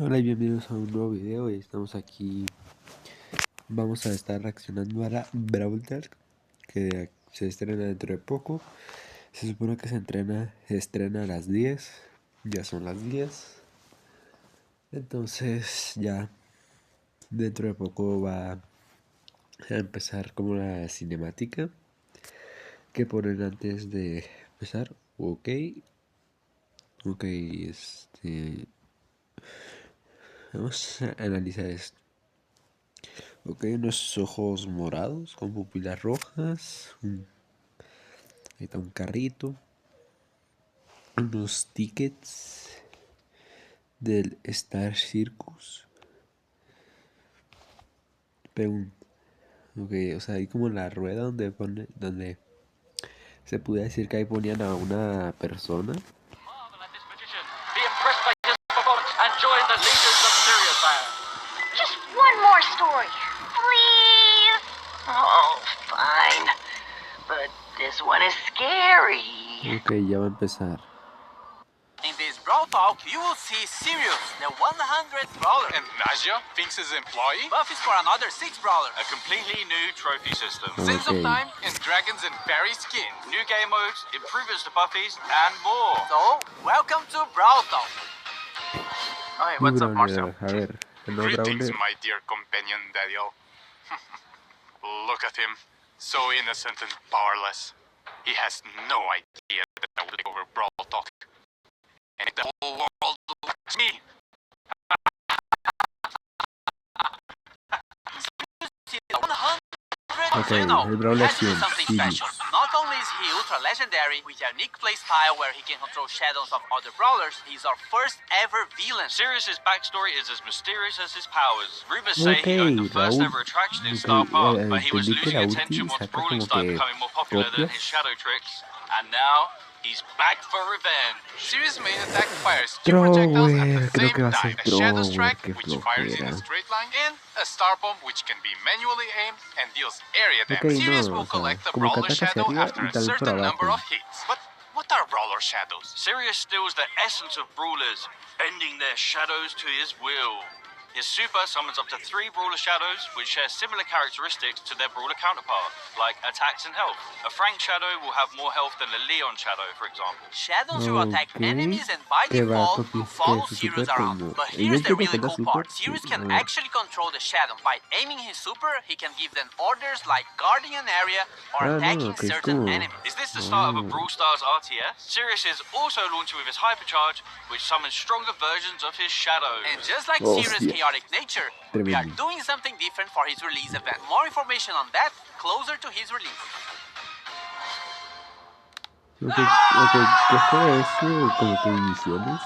Hola y bienvenidos a un nuevo video. Y estamos aquí, vamos a estar reaccionando a la Brawl que se estrena dentro de poco. Se supone que se estrena a las 10, ya son las 10. Entonces ya dentro de poco va a empezar como la cinemática que ponen antes de empezar. Ok, vamos a analizar esto. Ok, unos ojos morados con pupilas rojas. Ahí está un carrito. Unos tickets del Star Circus. Pregunta. Ok, o sea, hay como la rueda donde se puede decir que ahí ponían a una persona. Just one more story, please. Oh, fine. But this one is scary. Ok, ya va a empezar. In this Brawl Talk, you will see Sirius, the 100th Brawler. And Naja, Finks' employee. Buff is for another 6 Brawlers. A completely new trophy system. Okay. Sense of Time and Dragons and Berry skins. New game modes, improvements to buffies, and more. So, welcome to Brawl Talk. Hi, what's up, Marcel? A ver, hello, Greetings, Brawler. my dear companion, Daniel. Look at him. So innocent and powerless. He has no idea that I will take over Brawl Talk. And the whole world looks me. Okay, el Brawl has to do Legend, something Sirius. special. Not only is he ultra legendary with a unique playstyle where he can control shadows of other brawlers, he's our first ever villain. Sirius's backstory is as mysterious as his powers. Rumors say he owned the Raúl, first ever attraction in Star Park, but he was entendí que losing la attention ulti once saca brawling como started que becoming more popular than copias. his shadow tricks, and now he's back for revenge. Sirius' main attack fires two projectiles at the creo que same va a ser time. A Shadow Brawl, Strike, qué which fires in a flojera. straight line, and a Star Bomb, which can be manually aimed and deals area Ok, damage. Sirius no, will o sea, collect the como que Brawler ataca hacia Shadow arriba after y a también por certain number abajo. of hits. But what are Brawler Shadows? Sirius steals the essence of brawlers, bending their shadows to his will. His super summons up to 3 brawler shadows, which share similar characteristics to their brawler counterpart, like attacks and health. A Frank shadow will have more health than a Leon shadow, for example. Shadows will attack Ok, enemies and by que va default will que follow su Sirius super around. como... But Yo here's the entiendo que really es la cool super, part. sí, Sirius a can ver. actually control the shadow. By aiming his super, he can give them orders like guarding an area or Ah, no, attacking que es certain como... enemies. Is this the start of a Brawl Stars RTS? Sirius is also launching with his Hypercharge, which summons stronger versions of his shadows. And just like Oh, Sirius' yeah. chaotic nature, we are Tremendo. doing something different for his release event. More information on that closer to his release. Ok, ¿qué fue eso? Como que misiones.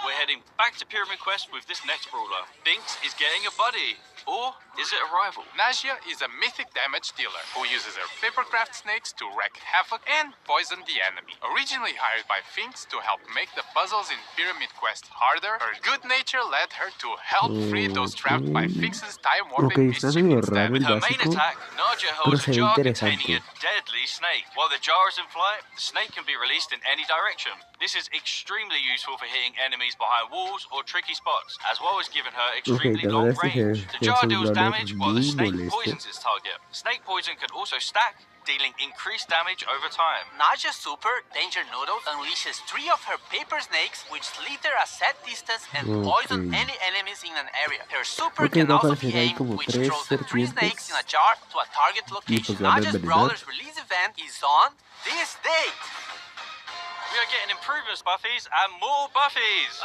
We're heading back to Pyramid Quest with this next brawler. Binks is getting a buddy. Or is it a rival? Naja is a mythic damage dealer who uses her papercraft snakes to wreak havoc and poison the enemy. Originally hired by Finks to help make the puzzles in Pyramid Quest harder, her good nature led her to help free those trapped by Finks' time-warping está mischief medio instead. raro With el her main básico, attack, Naja pero holds se a ve jar containing interesante. a deadly snake. While the jar is in flight, the snake can be released in any direction. This is extremely useful for hitting enemies behind walls or tricky spots, as well as giving her extremely la long verdad es que range. The es jar un deals brawler damage while the muy snake molesto. poisons its target. Snake poison can also stack, dealing increased damage over time. Naja's super, Danger Noodles, unleashes 3 of her paper snakes, which slither a set distance and poison any enemies in an area. Her super Ok, can va a also aparecer be ahí aimed, como which 3 throws the 3 serpientes. snakes in a jar to a target location. pues van a Naja's envenenar. Brawler's release event is on this date. We are getting improvements buffies and more buffies!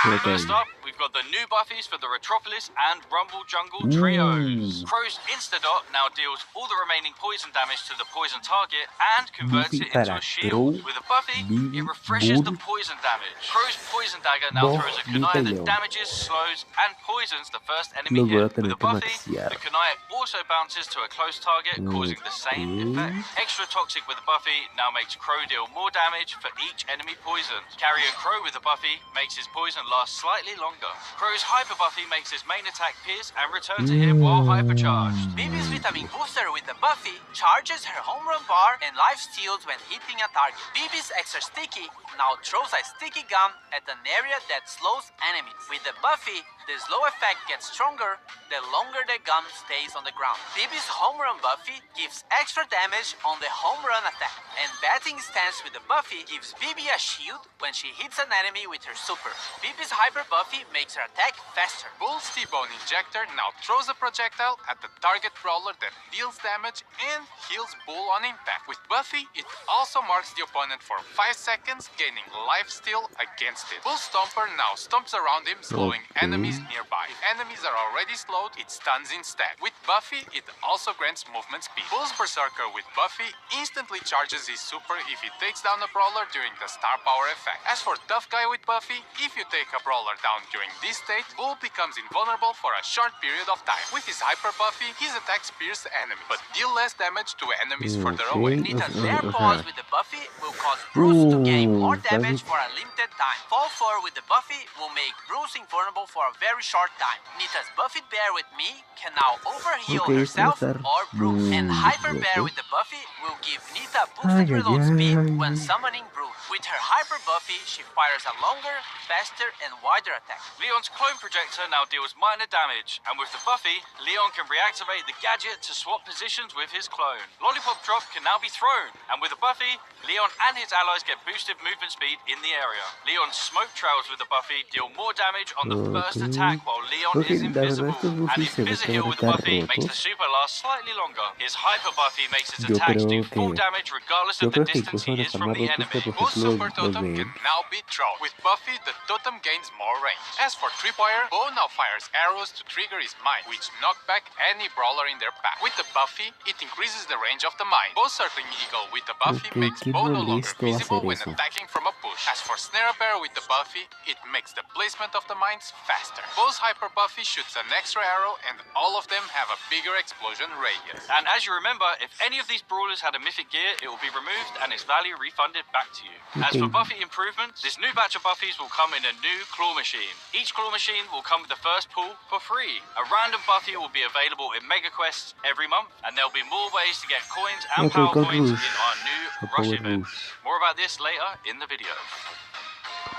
Okay. First up, we've got the new buffies for the Retropolis and Rumble Jungle trios. Crow's Instadot now deals all the remaining poison damage to the poison target and converts it into a shield. With a buffy, it refreshes the poison damage. Crow's Poison Dagger now throws a kunai that damages, slows, and poisons the first enemy hit. With a buffy, the kunai also bounces to a close target, causing the same effect. Extra Toxic with a buffy now makes Crow deal more damage for each each enemy poisoned. Carrion Crow with the Buffy makes his poison last slightly longer. Crow's Hyper Buffy makes his main attack pierce and return to him while hypercharged. Bibi's Vitamin Booster with the Buffy charges her home run bar and life steals when hitting a target. Bibi's Extra Sticky now throws a sticky gum at an area that slows enemies. With the Buffy, the slow effect gets stronger the longer the gum stays on the ground. Bibi's Home Run Buffy gives extra damage on the home run attack. And Batting Stance with the Buffy gives Bibi a shield when she hits an enemy with her super. Bibi's Hyper Buffy makes her attack faster. Bull's T-Bone Injector now throws a projectile at the target brawler that deals damage and heals Bull on impact. With Buffy, it also marks the opponent for 5 seconds, gaining life steal against it. Bull Stomper now stomps around him, slowing enemies nearby. If enemies are already slowed, it stuns instead. With Buffy, it also grants movement speed. Bull's Berserker with Buffy instantly charges his super if he takes down a brawler during the star power effect. As for Tough Guy with Buffy, if you take a brawler down during this state, Bull becomes invulnerable for a short period of time. With his Hyper Buffy, his attacks pierce enemies, but deal less damage to enemies further away. Nita's Bear Paws with the Buffy will cause Bruce to gain more damage for a limited time. Fall 4 with the Buffy will make Bruce invulnerable for a very short time. Nita's Buffy Bear with me can now overheal herself or Bruce. And Hyper Bear with the Buffy will give Nita boosted reload speed when summoning Bruce. With her Hyper Buffy, she fires a longer, faster, and wider attack. Leon's Clone Projector now deals minor damage, and with the Buffy, Leon can reactivate the gadget to swap positions with his clone. Lollipop Drop can now be thrown, and with the Buffy, Leon and his allies get boosted movement speed in the area. Leon's Smoke Trails with the Buffy deal more damage on the first attack while Leon is invisible, and Invisiheal with the Buffy makes the super last slightly longer. His Hyper Buffy makes his attacks do full damage regardless of the distance he is from the enemy. Bull's Super Totem can now be thrown. With Buffy, the totem gains more range. As for Tripwire, Bo now fires arrows to trigger his mine, which knock back any brawler in their path. With the Buffy, it increases the range of the mine. Bo's Circling Eagle with the Buffy makes Bo no longer visible when attacking from a push. As for Snare Bear with the Buffy, it makes the placement of the mines faster. Bo's Hyper Buffy shoots an extra arrow, and all of them have a bigger explosion radius. And as you remember, if any of these brawlers had a mythic gear, it will be removed and its value refunded back to you. As for Buffy improvements, this new batch of Buffies will come in a new claw machine. Each claw machine will come with the first pull for free. A random Buffy will be available in Mega Quests every month, and there'll be more ways to get coins and power points in our new Rush event. More about this later in the video.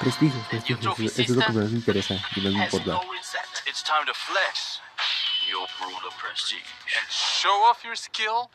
Prestigio, eso es lo que más me interesa y no me importa. It's time to flex your brawler prestige and show off your skill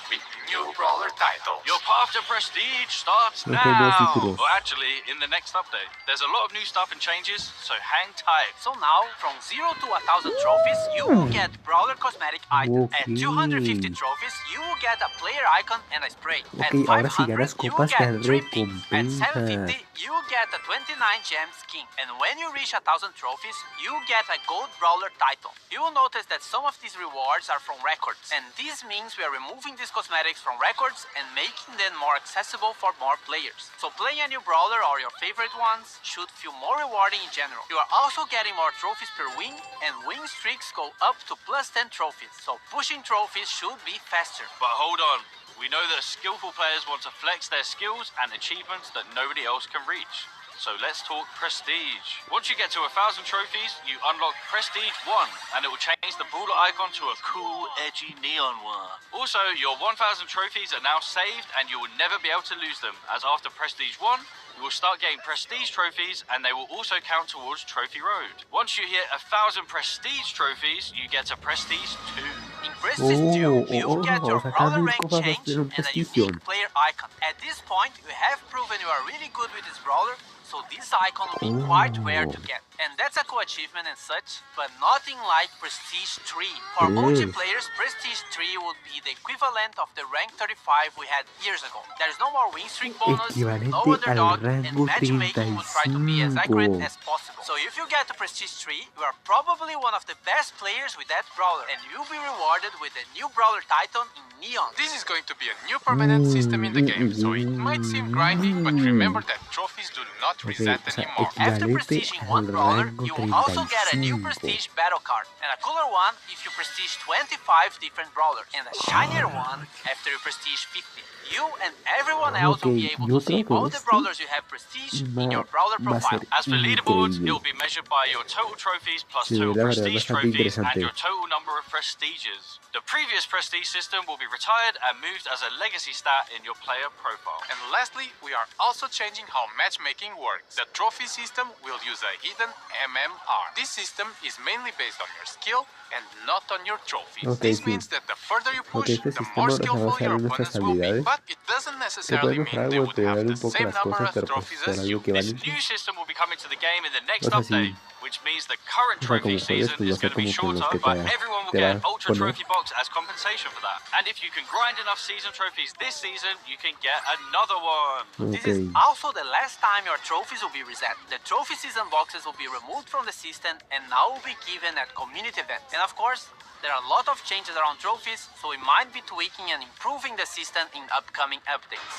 with new brawler title. Your path to prestige starts now. Well, actually, in the next update. There's a lot of new stuff and changes, so hang tight. So now, from 0 to 1,000 trophies, you will get brawler cosmetic items. At 250 trophies, you will get a player icon and a spray. At 500, you will get 3 pins. At 750, you will get a 29 gem skin. And when you reach 1,000 trophies, you will get a gold brawler title. You will notice that some of these rewards are from records, and this means we are removing these cosmetics from records and making them more accessible for more players. So playing a new brawler or your favorite ones should feel more rewarding in general. You are also getting more trophies per win, and win streaks go up to +10 trophies, so pushing trophies should be faster. But hold on, we know that skillful players want to flex their skills and achievements that nobody else can reach. So let's talk prestige. Once you get to 1,000 trophies, you unlock Prestige 1, and it will change the brawler icon to a cool, edgy neon one. Also, your 1,000 trophies are now saved, and you will never be able to lose them, as after Prestige 1, you will start getting prestige trophies, and they will also count towards Trophy Road. Once you hit 1,000 prestige trophies, you get a Prestige 2. In Prestige 2, you will get your brawler rank change and a unique player icon. At this point, you have proven you are really good with this brawler, so this icon will be quite rare to get. And that's a cool achievement and such, but nothing like Prestige 3. For OG players, Prestige 3 would be the equivalent of the rank 35 we had years ago. There's no more win streak bonus, no underdog, and matchmaking will try to be as accurate as possible. So if you get to Prestige 3, you are probably one of the best players with that brawler, and you'll be rewarded with a new brawler title in Neon. This is going to be a new permanent system in the game, so it might seem grindy, but remember that trophies do not reset anymore. After prestiging one brawler, you will also get a new prestige battle card, and a cooler one if you prestige 25 different brawlers, and a shinier one after you prestige 50. You and everyone else will be able to see all the brawlers you have prestige in your brawler profile. As for leaderboards, it will be measured by your total trophies plus total prestige trophies and your total number of prestiges. The previous prestige system will be retired and moved as a legacy stat in your player profile. And lastly, we are also changing how matchmaking works. The trophy system will use a hidden MMR. This system is mainly based on your skill and not on your trophies. This means that the further you push, the more skillful your opponents will be. But it doesn't necessarily mean they would have the same number of trophies as you. This new system will be coming to the game in the next update, which means the current trophy season is going to be shorter, but everyone will get an Ultra Trophy box as compensation for that. And if you can grind enough season trophies this season, you can get another one. This is also the last time your trophies will be reset. The trophy season boxes will be removed from the system and now will be given at community events. And of course, there are a lot of changes around trophies, so we might be tweaking and improving the system in upcoming updates.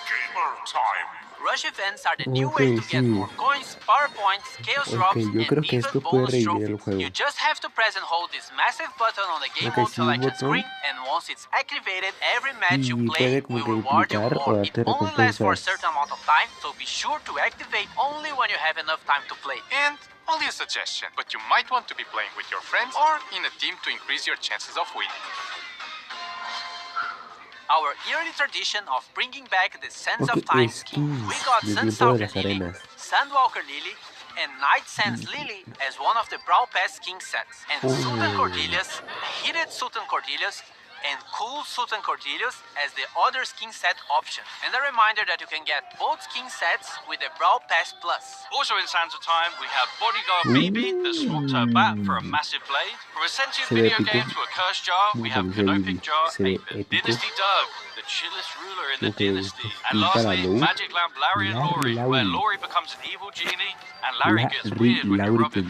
Gamer time! Rush events are the new way to get more coins, power points, chaos drops, and even bonus trophies. You just have to press and hold this massive button on the game mode selection screen, and once it's activated, every match you play will reward you more. It only lasts for a certain amount of time, so be sure to activate only when you have enough time to play. And only a suggestion, but you might want to be playing with your friends or in a team to increase your chances of winning. Our yearly tradition of bringing back the Sands of Time skin. We got Sunstalker Lily, Sandwalker Lily, and Night Sands Lily as one of the Brawl Pass skin sets. And Sultan Cordelius, Heated Sultan Cordelius, and Cool Sultan Cordelius as the other skin set option. And a reminder that you can get both skin sets with the Brawl Pass Plus. Also in Sands of Time, we have Bodyguard BB that swapped her bat for a massive blade. From a sentient video game to a cursed jar, we have Canopic Jar 8-bit. Dynasty Doug, the chillest ruler in the dynasty. And lastly, Magic Lamp Larry and Laurie, where Laurie becomes an evil genie and Larry gets weird when you rub him.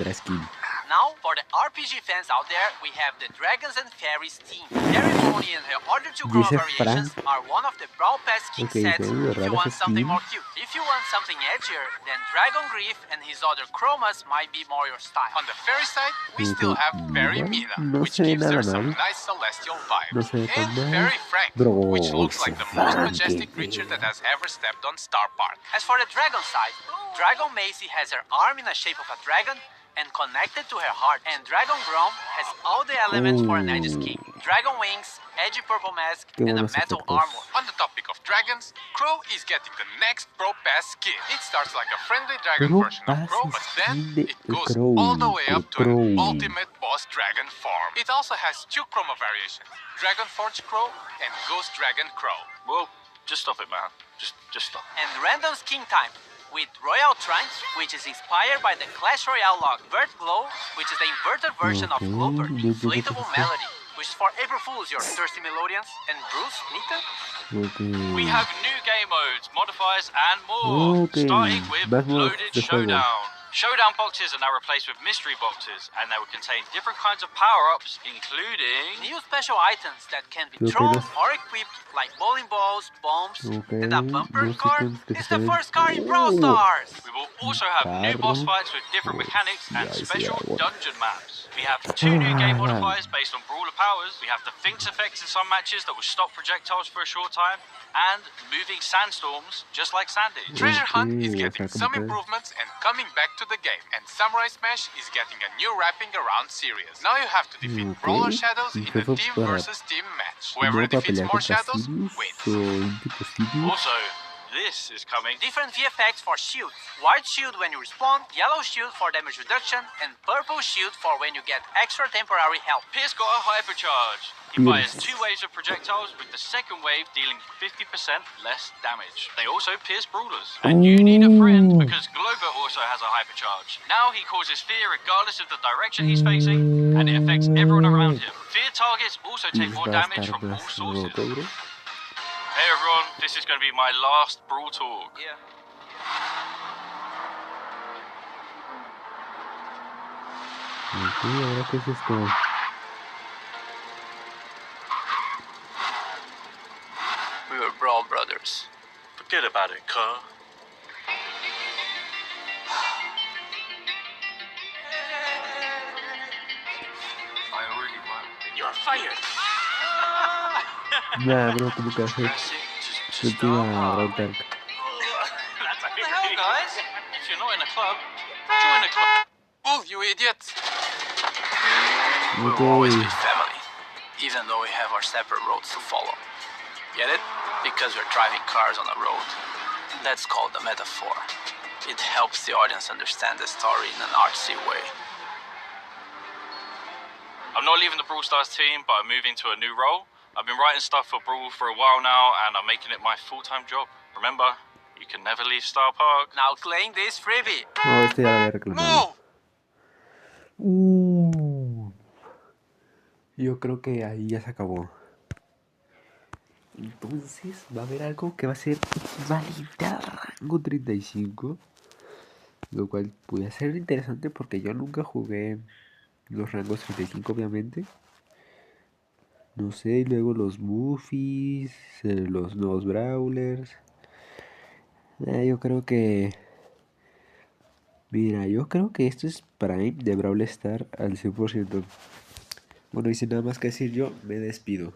Now, for the RPG fans out there, we have the Dragons and Fairies team. Ceremony and her other two chroma variations are one of the Brawl Pass skin sets if you want something more cute. If you want something edgier, then Dragon Grief and his other chromas might be more your style. On the fairy side, we still have Fairy Mina, which gives her some nice celestial vibes. And Fairy Frank, which looks like the most majestic creature that has ever stepped on Star Park. As for the Dragon side, Dragon Macy has her arm in the shape of a dragon and connected to her heart. And Dragon Grom has all the elements for an edgy skin. Dragon wings, edgy purple mask, and a metal armor. On the topic of dragons, Crow is getting the next Pro Pass skin. It starts like a friendly dragon version of Crow, but then it goes all the way up to an ultimate boss dragon form. It also has two chroma variations, Dragon Forge Crow and Ghost Dragon Crow. Well, just stop it, man. Just stop. And random skin time with Royal Trunk, which is inspired by the Clash Royale log. Vert Glow, which is the inverted version of Glowbird. Inflatable Melody, which is for April Fools, your thirsty Melodians. And Bruce, Nita? We have new game modes, modifiers, and more. Starting with Loaded Showdown. Showdown boxes are now replaced with mystery boxes, and they will contain different kinds of power-ups, including new special items that can be thrown or equipped, like bowling balls, bombs, and a bumper car. It's the first car in Brawl Stars! We will also have new boss fights with different mechanics and special dungeon maps. We have two new game modifiers based on brawler powers. We have the Finks effects in some matches that will stop projectiles for a short time, and moving sandstorms, just like Sandy. Treasure Hunt is getting some improvements and coming back to the game, and Samurai Smash is getting a new wrapping around series. Now you have to defeat Brawler Shadows in a team versus team match. Whoever defeats more shadows wins. Also, this is coming. Different VFX for shields. White shield when you respawn, yellow shield for damage reduction, and purple shield for when you get extra temporary health. Pierce got a hypercharge. He fires 2 waves of projectiles, with the second wave dealing 50% less damage. They also pierce brawlers. And you need a friend, because Glover also has a hypercharge. Now he causes fear regardless of the direction he's facing, and it affects everyone around him. Fear targets also take more damage from all sources. Hey everyone, this is going to be my last Brawl talk. Yeah. ¿Ahora qué es esto? We were Brawl brothers. Forget about it, cuz. I really want. You're fired! Nah, bro, como que hace última Brawl Talk. What the hell, guys? If you're not in a club, join a club. Oh, you idiots! We will always be family, even though we have our separate roads to follow. Get it? Because we're driving cars on a road. That's called a metaphor. It helps the audience understand the story in an artsy way. I'm not leaving the Brawl Stars team, but I'm moving to a new role. I've been writing stuff for Brawl for a while now, and I'm making it my full-time job. Remember, you can never leave Star Park. Now claim this freebie. No, este ya lo había reclamado. Yo creo que ahí ya se acabó. Entonces va a haber algo que va a ser equivalente al rango 35. Lo cual puede ser interesante porque yo nunca jugué los rangos 35 obviamente. No sé, y luego los Buffies, los nuevos Brawlers. Yo creo que... Mira, yo creo que esto es Prime de Brawl Star al 100%. Bueno, y sin nada más que decir yo, me despido.